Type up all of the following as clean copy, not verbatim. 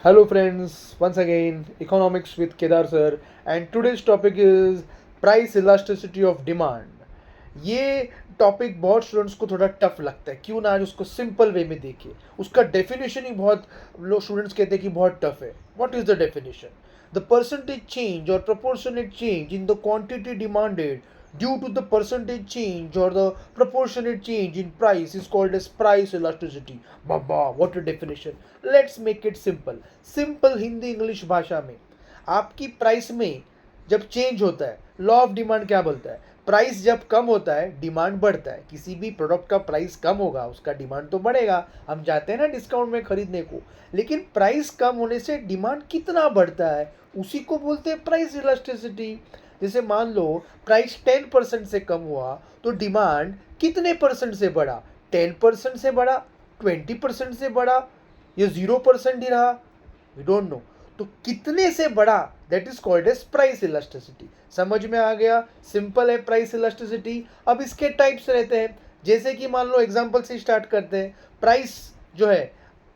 Hello friends, once again economics with Kedar sir and today's topic is price elasticity of demand. ये topic बहुत students को थोड़ा tough लगता है, क्यों ना आज उसको सिंपल वे में देखिए। उसका डेफिनेशन ही बहुत लोग स्टूडेंट्स कहते हैं कि बहुत टफ है। What is the definition? The percentage change और proportionate change in the quantity demanded due to the percentage change or the proportionate change in price is called as price elasticity. Baba, what a definition. Let's make it simple. Simple Hindi English भाषा में आपकी price में जब change होता है, law of demand क्या बोलता है? प्राइस जब कम होता है डिमांड बढ़ता है। किसी भी प्रोडक्ट का प्राइस कम होगा उसका डिमांड तो बढ़ेगा। हम जाते हैं ना डिस्काउंट में खरीदने को, लेकिन प्राइस कम होने से डिमांड कितना बढ़ता है उसी को बोलते हैं प्राइस इलास्टिसिटी। जैसे मान लो प्राइस 10% से कम हुआ तो डिमांड कितने परसेंट से बढ़ा? 10% से बढ़ा, 20% से बढ़ा, ये 0% ही रहा? We don't know. तो कितने से बढ़ा, that is called as price elasticity. समझ में आ गया? सिंपल है प्राइस इलास्टिसिटी। अब इसके टाइप्स रहते हैं, जैसे कि मान लो एग्जांपल से स्टार्ट करते हैं। प्राइस जो है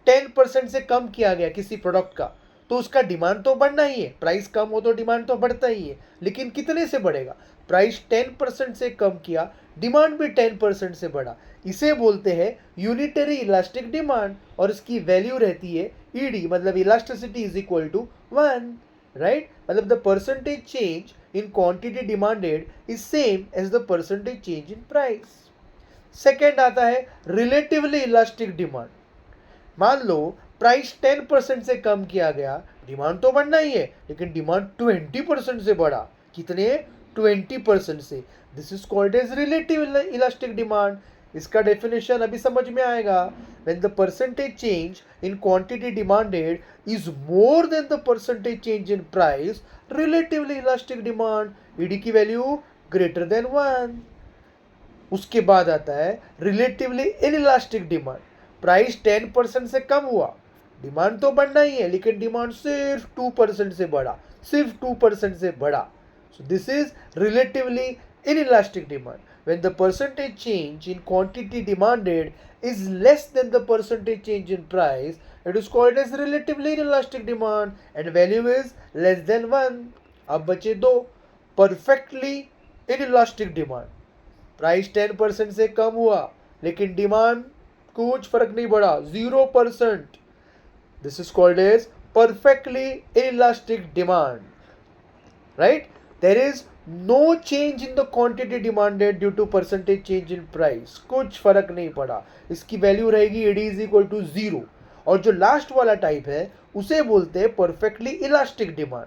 10% से कम किया गया किसी प्रोडक्ट का, तो उसका डिमांड तो बढ़ना ही है। प्राइस कम हो तो डिमांड तो बढ़ता ही है, लेकिन कितने से बढ़ेगा? प्राइस 10% से कम किया, डिमांड भी 10% से बढ़ा। इसे बोलते हैं यूनिटरी इलास्टिक डिमांड, और इसकी वैल्यू रहती है ईडी, मतलब elasticity is equal to 1, right? मतलब the percentage change in quantity demanded is same as the percentage change in price. Second आता है रिलेटिवली इलास्टिक डिमांड। मान लो प्राइस 10% से कम किया गया, डिमांड तो बढ़ना ही है, लेकिन डिमांड 20% से बढ़ा। कितने? 20% से। This is called as relative elastic demand. इसका डेफिनेशन अभी समझ में आएगा। When the percentage change in quantity demanded is more than the percentage change in price, relatively elastic demand, ED की वैल्यू ग्रेटर देन 1। उसके बाद आता है रिलेटिवली इनइलास्टिक डिमांड। प्राइस 10% से कम हुआ, डिमांड तो बढ़ना ही है, लेकिन डिमांड सिर्फ 2% से बढ़ा, सिर्फ 2% से बढ़ा। So this is relatively inelastic demand. When the percentage change in quantity demanded is less than the percentage change in price, it is called as relatively inelastic demand and value is less than 1. अब बचे दो, perfectly inelastic demand। Price 10% से कम हुआ, लेकिन demand कुछ फर्क नहीं पड़ा, 0%। This is called as perfectly elastic demand, right? There is no change in the quantity demanded due to percentage change in price, कुछ फर्क नहीं पड़ा, इसकी वैल्यू रहेगी ईडी इज इक्वल टू 0। और जो लास्ट वाला टाइप है उसे बोलते हैं परफेक्टली इलास्टिक डिमांड।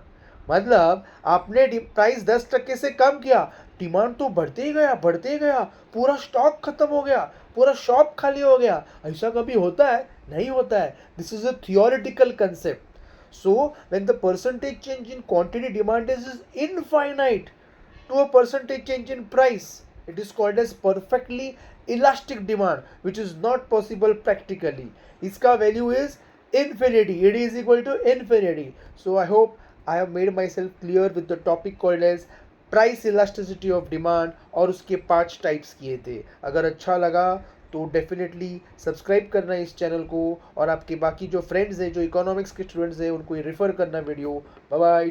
मतलब आपने प्राइस 10% से कम किया, डिमांड तो बढ़ते ही गया, बढ़ते ही गया, पूरा स्टॉक खत्म हो गया, पूरा शॉप खाली हो गया। ऐसा कभी होता है? नहीं होता है। This is a theoretical concept. So when the percentage change in quantity demand is infinite to a percentage change in price, it is called as perfectly elastic demand, which is not possible practically. इसका value is infinity. It is equal to infinity. So I hope I have made myself clear with the topic called as price elasticity of demand, और उसके 5 types किए थे। अगर अच्छा लगा तो definitely subscribe करना इस चैनल को, और आपके बाकी जो फ्रेंड्स हैं जो इकोनॉमिक्स के स्टूडेंट्स हैं उनको रिफ़र करना वीडियो। Bye bye.